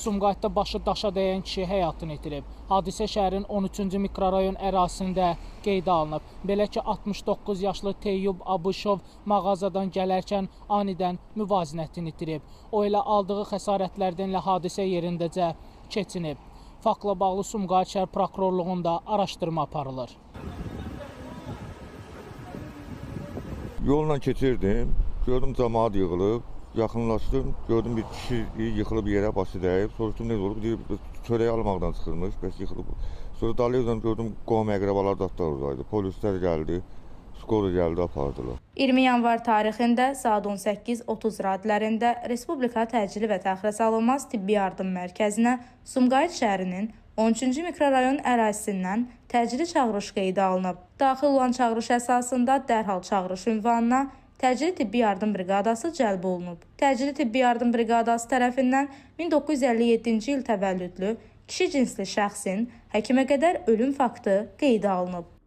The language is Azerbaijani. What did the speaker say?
Sumqayıtda başı daşa dəyən kişi həyatını itirib. Hadisə şəhərin 13-cü mikrorayon ərazisində qeydə alınıb. Belə ki, 69 yaşlı Teyyub Abışov mağazadan gələrkən anidən müvazinətini itirib. O ilə aldığı xəsarətlərdən hadisə yerindəcə keçinib. Faktla bağlı Sumqayıt şəhər prokurorluğunda araşdırma aparılır. Yolla keçirdim, gördüm camaat yığılıb, yaxınlaşdım, gördüm bir kişi yıxılıb yerə, başı dəyib, soruşdum nə olub, deyir, çörəyi almaqdan çıxırmış, bəs yıxılıb. Sonra dalıyla gördüm, qovum əqrəbalar da oradaydı, polislər gəldi, skora gəldi, apardılar. 20 yanvar tarixində saat 18:30 radələrində Respublika Təcili və Təxirəsalınmaz Tibbi Yardım Mərkəzinə Sumqayıt şəhərinin 13-cü mikrorayon ərazisindən təcili çağırış qeydə alınıb. Daxil olan çağırış əsasında dərhal çağırış ünvanına Təcili Tibbi Yardım Briqadası cəlb olunub. Təcili Tibbi Yardım Briqadası tərəfindən 1957-ci il təvəllüdlü kişi cinsli şəxsin həkimə qədər ölüm faktı qeydə alınıb.